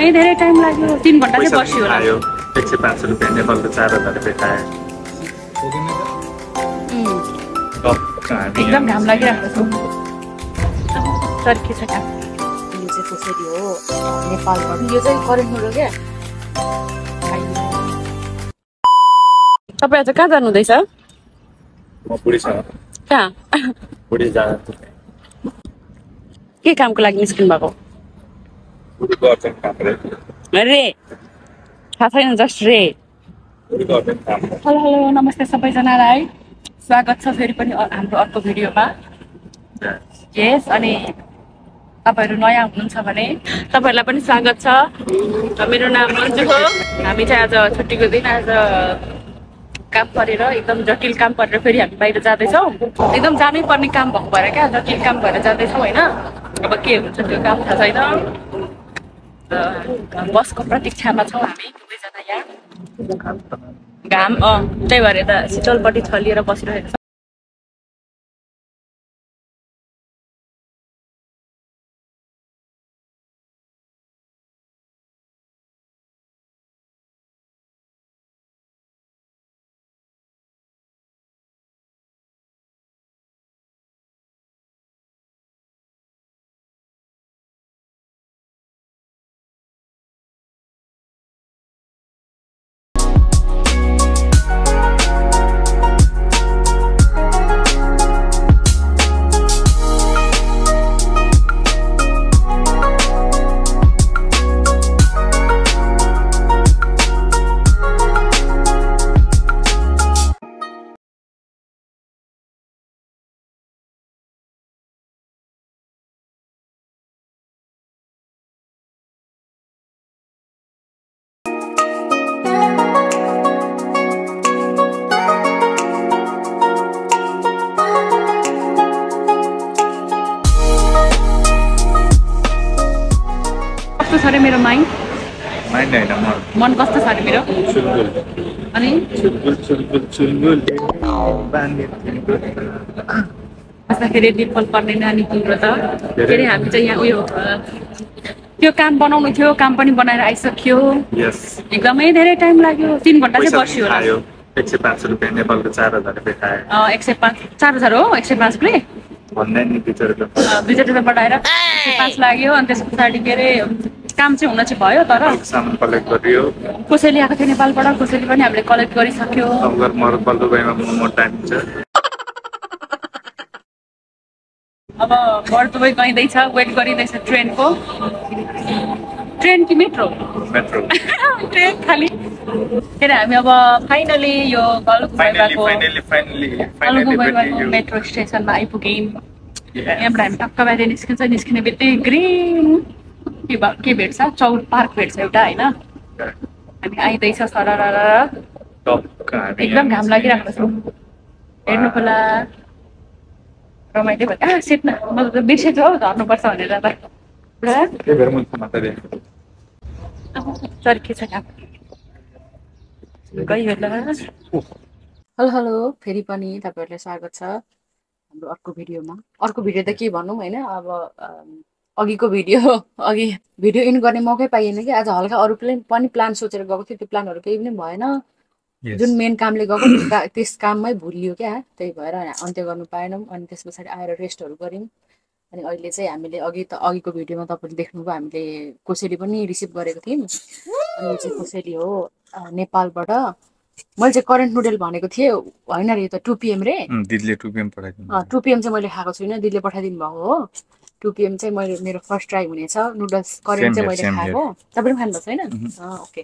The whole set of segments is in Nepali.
एकदमै धेरै टाइम लाग्यो 3 घण्टा चाहिँ बस्यो होला 105 रुपैयाँ नेपालको 4000 रुपैयाँ खाए एकदम घाम लागिरहेको छ सर्की छ काम यो चाहिँ कसरी हो नेपालबाट यो चाहिँ करेन्ट हो क्या तपाईँ आज कहाँ जानु हुँदैछ म बुढीसँग कहाँ बुढी जानु के कामको लागि निस्किनु भएको रे थाहा छैन जस्ट रे हेलो हेलो नमस्ते सबैजनालाई स्वागत छ फेरि पनि हाम्रो अर्को भिडियोमा यस अनि तपाईहरु नयाँ हुनुहुन्छ भने तपाईहरुलाई पनि स्वागत छ मेरो नाम मन्जु हो हामी चाहिँ आज छुट्टीको दिन आज काम गरेर एकदम जटिल काम गरेर फेरि हामी बाहिर जाँदैछौँ एकदम जानै पर्ने काम भएको भएर क्या जटिल काम भएर जाँदैछौँ हैन अब के हुन्छ त्यो काम थाहा छैन बसको प्रतीक्षामा छौँ हामी दुवैजना यहाँ घाम त्यही भएर त शीतलपट्टि छलिएर बसिरहेको छ कस्तो छ रे मेरो माइन्ड हैन मन कस्तो छ रे मेरो चुलबुल अनि चुलबुल बस्दाखेरि डिम्पल पर्ने नानी तिम्रो त के अरे हामी चाहिँ यहाँ उयो त्यो काम बनाउनु थियो काम पनि बनाएर आइसक्यो यस एकदमै धेरै टाइम लाग्यो 3 घण्टा चाहिँ बस्यो होला 105 रुपैयाँ नेपालको 4000 रुपैयाँ खाए 105 4000 हो 105 रुपैयाँ भन्दै नि बिचरा बढाएर 105 लाग्यो अनि त्यस पछाडि के अरे काम चाहिँ हुन चाहिँ भयो तर सामान कलेक्ट गरियो कसैले आएको थियो नेपालबाट कसैले पनि हामीले कलेक्ट गरिसक्यो अब मर्दुबई गइँदैछ वेट गरिँदैछ ट्रेनको ट्रेन कि मेट्रो ट्रेन खाली के अरे हामी अब फाइनली यो गलकुबाईको मेट्रो स्टेसनमा आइपुग्यौँ यहाँबाट हामी टक्क बाहिर निस्किने बित्तिकै ग्रिन के भेट्छ चौर पार्क भेट्छ एउटा होइन हामी आइँदैछ सरर एकदम घाम लागिरहेको छ हेर्नु खोला रमाइलो भयो सिट न म त बिर्सेछु हौ झर्नुपर्छ भनेर चर्की छ काम हेलो हेलो फेरि पनि तपाईँहरूलाई स्वागत छ हाम्रो अर्को भिडियोमा अर्को भिडियो त के भनौँ होइन अब अघिको अघि भिडियो इन गर्ने मौकै पाइएन कि आज हल्का अरू पनि प्लान सोचेर गएको थियो त्यो प्लानहरू केही पनि भएन जुन मेन कामले गएको त्यस काममै भुलियो क्या त्यही भएर अन्त्य गर्नु पाएनौँ अनि त्यस पछाडि आएर रेस्टहरू गऱ्यौँ अनि अहिले चाहिँ हामीले अघिको भिडियोमा तपाईँले देख्नुभयो हामीले कोसेली पनि रिसिभ गरेको थियौँ अनि चाहिँ कोसेली हो नेपालबाट मैले चाहिँ करेन्ट नुडल भनेको थिएँ होइन रे यो त 2 PM रे दिदीले 2 PM पठाइदिनु 2 PM चाहिँ मैले खाएको छुइनँ दिदीले पठाइदिनु भएको हो 2 PM चाहिँ मेरो फर्स्ट ट्राई हुनेछ नुडल्स करेन्ट चाहिँ मैले खाएको तपाईँ पनि खानु भएको छैन ओके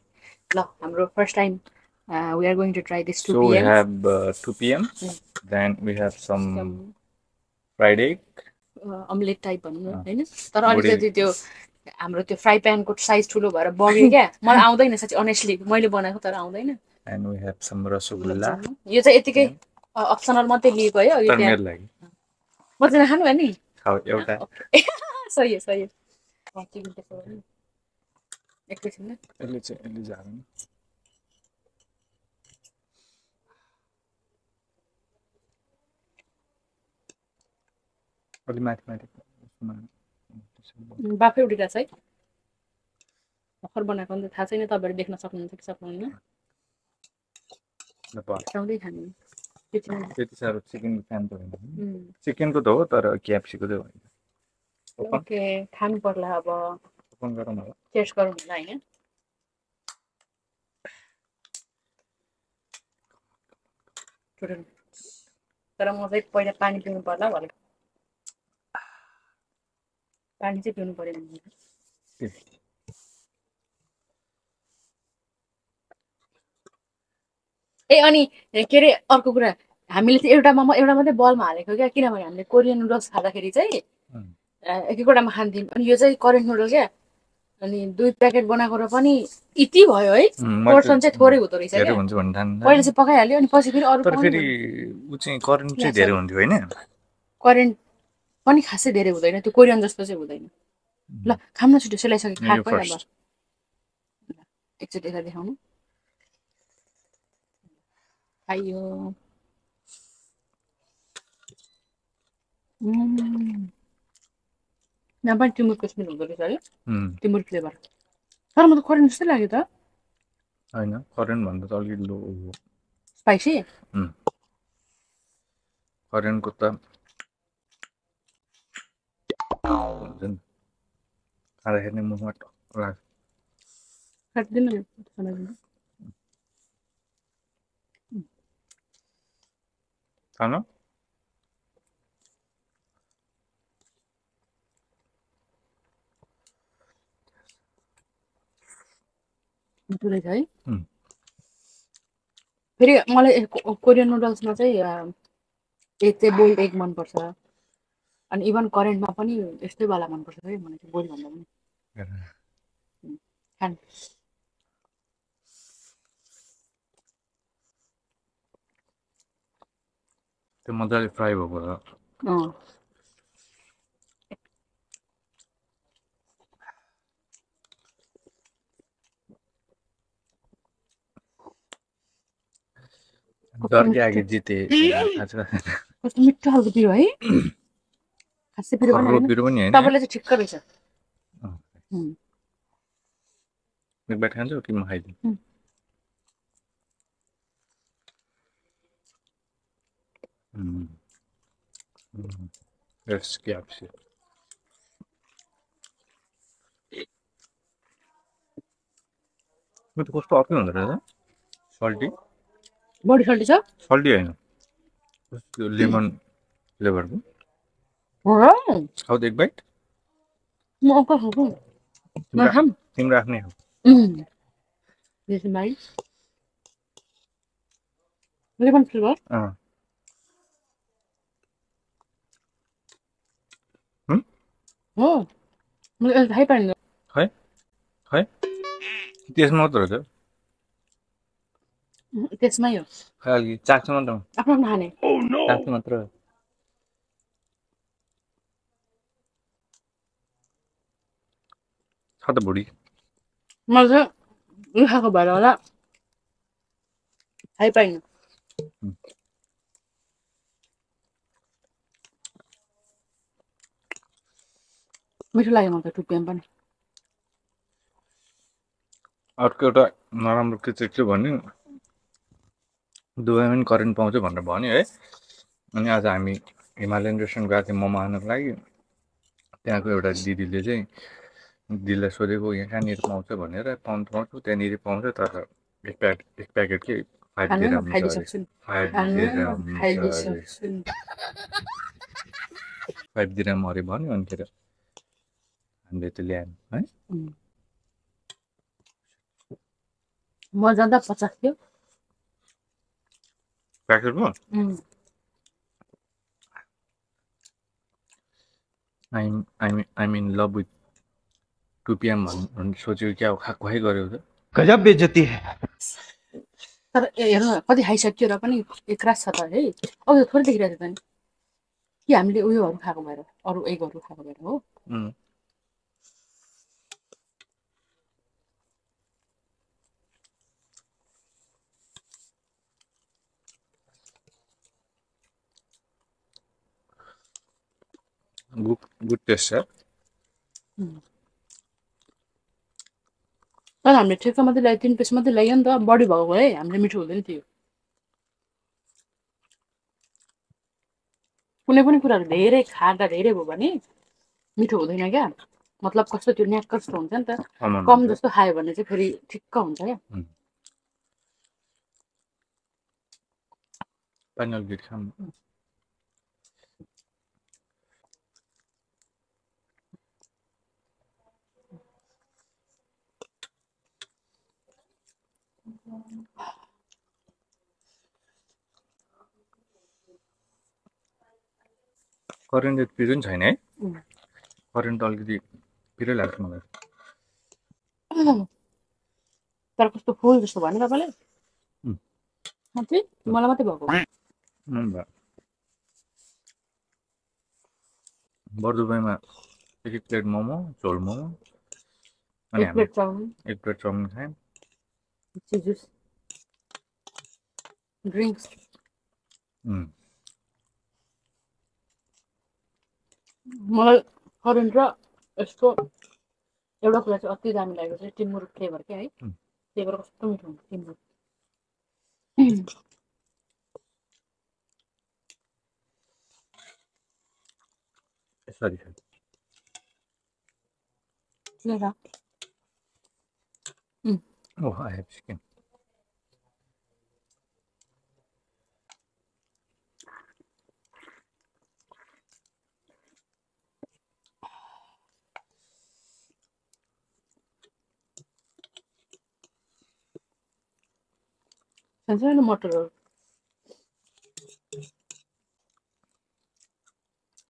ल हाम्रो first time we are going to try this 2 PM. So we have 2 PM. Then we have some fried egg. Omelette type भन्नु हैन तर अलिकति त्यो हाम्रो त्यो फ्राई प्यानको साइज ठुलो भएर बग्यो क्या मलाई आउँदैन साच्चै अनेस्टली मैले बनाएको तर आउँदैन And we have some rasgulla. यो चाहिँ यतिकै अप्सनल मात्रै लिएको है अघि मेरो लागि म चाहिँ खानु नि खाऊ एउटा सही हो एकैछिन यसले जानु अलि माथि बाफे उठिरहेछ है भर्खर बनाएको नि त थाहा छैन तपाईँहरू देख्न सक्नुहुन्छ कि सक्नुहुन्न पकाउँदै खानु त्यति साह्रो चिकनको फ्यान त होइन चिकनको त हो तर केएफसीको चाहिँ होइन ओके खानु पर्ला अब ओपन गरौँ होला टेस्ट गरौँ होला होइन तर म चाहिँ पहिला पानी पिउनु पर्ला होला पानी चाहिँ पिउनु पर्यो ए अनि के अरे अर्को कुरा हामीले चाहिँ एउटा मात्रै बलमा हालेको क्या किनभने हामीले कोरियन नुडल्स खाँदाखेरि चाहिँ एक एकवटामा खान्थ्यौँ अनि यो चाहिँ करेन्ट नुडल क्या अनि 2 प्याकेट बनाएको र पनि यति भयो है पोर्सन चाहिँ थोरै हुँदो रहेछ क्या पहिला चाहिँ पकाइहाल्यो अनि पछि फेरि अरू तर फेरि उ चाहिँ करेन्ट चाहिँ धेरै हुन्थ्यो हैन करेन्ट पनि खासै धेरै हुँदैन त्यो कोरियन जस्तो चाहिँ हुँदैन ल खाम्न छिटो सेलाइसके खाएको है अब एकचोटि यता देखाउनु खाइयो यहाँ पनि टिमुरको स्मेल हुँदो रहेछ है टिमुर फ्लेभर तर म त करेन्ट जस्तै लाग्यो त हैन करेन्ट भन्दा त अलिकति लो स्पाइसी करेन्टको त हुन्छ नि खाँदाखेरि नै मुखमा लाग्छ काट्दिनु खान मिठो रहेछ है फेरि मलाई कोरियन नुडल्समा चाहिँ एक चाहिँ बोइल्ड एग मनपर्छ अनि इभन करेन्टमा पनि यस्तै वाला मनपर्छ है मलाई चाहिँ बोइल भन्दा पनि खान त्यो मजाले फ्राई भएको छ डर के आगे जिते कस्तो मिठो खालको पिरो है खासै पिरो पनि होइन तपाईँले चाहिँ ठिक्क रहेछ एक बाइट खान्छौ कि म खाइदिउँ Yes, KFC. म त कस्तो अर्कै हुँदो रहेछ सल्टी बडी सल्टी छ सल्टी होइन त्यो लेमन फ्लेभरको खाऊ एक बाइट म अर्को खाउँछु तिम्रो आफ्नै हो लेमन फ्लेभर हो मैले थाहै पाइनँ खै खै त्यसमा मात्र हो त त्यसमै हो खै अलिकति चाख्छ मात्र आफ्नो आफ्नो खाने चाख्छ मात्र छ त बुढी मैले चाहिँ उयो खाएको भएर होला थाहै पाइनँ मिठो लाग्यो मलाई त 2 PM पनि अर्को एउटा नराम्रो के चाहिँ के भन्यो दुबईमा पनि करेन्ट पाउँछ भनेर भन्यो है अनि आज हामी हिमालयन रेस्टुरेन्ट गएको थियौँ मोमो खानको लागि त्यहाँको एउटा दिदीले चाहिँ दिदीलाई सोधेको यहाँ कहाँनिर पाउँछ भनेर पाउँछु त्यहाँनिर पाउँछ तर एक प्याकेट के 5 दिरहम छ अरे 5 दिरहम अरे भन्यो अनिखेर हामीले त्यो ल्यायौँ है म जाँदा 50 थियो प्याकेटको I'm in love with 2 PM भन्ने सोच्यो क्या खाएको खाइ गर्यो त गजब बेइज्जती है तर हेर्नु कति खाइसक्यो र पनि एकरास छ त है अब थोरै देखिरहेको छ त नि कि हामीले उयोहरू खाएको भएर अरू एगहरू खाएको भएर हो good taste है तर हामीले ठिक्क मात्रै ल्यायो 3 पिस मात्रै ल्यायो नि त बढी भएको भए हामीले मिठो हुँदैन थियो कुनै पनि कुराहरू धेरै खाँदा धेरै भयो भने मिठो हुँदैन क्या मतलब कस्तो त्यो न्याक कस्तो हुन्छ नि त कम जस्तो खायो भने चाहिँ फेरि ठिक्क हुन्छ क्या पानी अलिकति खाऊँ करेन्ट त पिरो नि छैन है करेन्ट त अलिकति पिरै लाग्छ मलाई तर कस्तो फुल जस्तो भयो नि तपाईँले साँच्चै मलाई मात्रै भएको बर्दुबाईमा एक प्लेट मोमो झोल मोमो अनि एक प्लेट चाउमिन एक प्लेट चाउमिन खायौँ जुस ड्रिङ्क्स मलाई करेन्ट र यसको एउटा कुरा चाहिँ अति दामी लागेको चाहिँ टिमुर फ्लेभर क्या है फ्लेभर कस्तो मिठो हुन्छ टिमुर sorry Oh, I have chicken. सानो मटरहरू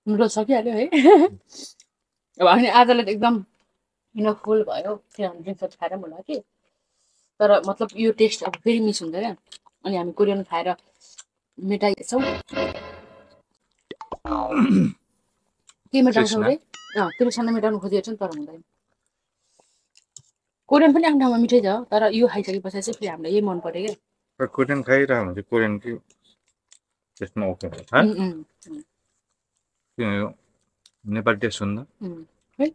नुडल्स सकिहाल्यो है अब अनि आजलाई त एकदम फुल भयो किनभने ड्रिङ्क्सहरू खाएर पनि होला कि तर मतलब यो टेस्ट अब फेरि मिस हुन्छ क्या अनि हामी कोरियन खाएर मेटाइछौँ के मेटाउँछौँ रे तेरो सानो मेटाउनु खोजेको छ नि तर हुँदैन कोरियन पनि आफ्नो ठाउँमा मिठै छ तर यो खाइसकेपछि चाहिँ फेरि हामीलाई यही मन पर्यो क्या कोरियन खाइरहेको हुन्छ कोरियन कि त्यसमा ओके किन यो नेपाली टेस्ट हुन्न है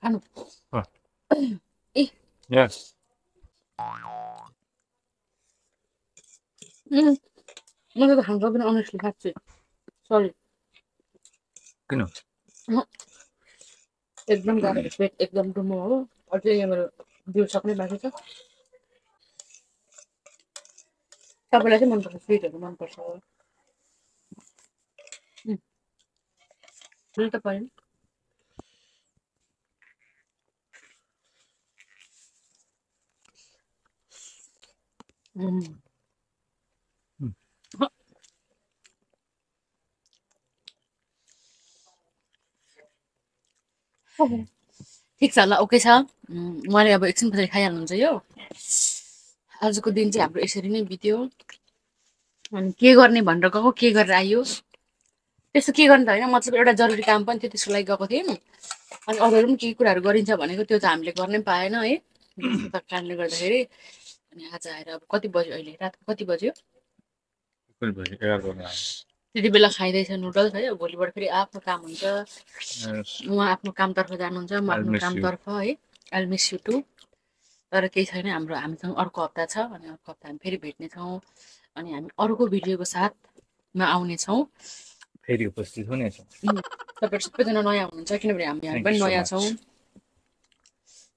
खानु ए Yes. मलाई त खानु सक्दैन अनेस्टली साँच्चै सरी किन एकदम गाह्रो पेट एकदम डुमो हो अझै यहाँ मेरो बिउ सक्नै बाँकी छ तपाईँलाई चाहिँ मनपर्छ स्विटहरू मनपर्छ त पऱ्यो ठिक छ ल ओके छ उहाँले अब एकछिन पछाडि खाइहाल्नुहुन्छ यो आजको दिन चाहिँ हाम्रो यसरी नै बित्यो अनि के गर्ने भनेर गएको के गरेर आयो त्यस्तो के गर्ने त होइन मतलब एउटा जरुरी काम पनि थियो त्यसको लागि गएको थियौँ अनि अरूहरू पनि केही कुराहरू गरिन्छ भनेको त्यो त हामीले गर्नै पाएन है त्यस्तो कारणले गर्दाखेरि अनि आज आएर अब कति बज्यो अहिले रातको कति बज्यो त्यति बेला खाइँदैछ नुडल्स है भोलिबाट फेरि आफ्नो काम हुन्छ उहाँ आफ्नो कामतर्फ जानुहुन्छ म आफ्नो कामतर्फ है आई मिस यु टु तर केही छैन हाम्रो हामीसँग अर्को हप्ता छ अनि अर्को हप्ता हामी फेरि भेट्नेछौँ अनि हामी अर्को भिडियोको साथमा आउनेछौँ फेरि उपस्थित हुनेछौँ तपाईँहरू सबैजना नयाँ हुनुहुन्छ किनभने हामी पनि नयाँ छौँ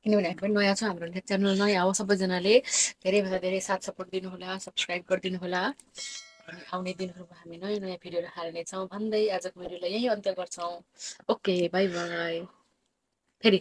किनभने हामी पनि नयाँ छौँ हाम्रो च्यानल नयाँ हो सबैजनाले धेरैभन्दा धेरै साथ सपोर्ट दिनुहोला सब्सक्राइब गरिदिनु होला अनि आउने दिनहरूमा हामी नयाँ नयाँ भिडियोहरू हाल्नेछौँ भन्दै आजको भिडियोलाई यही अन्त्य गर्छौँ ओके बाई बाई फेरि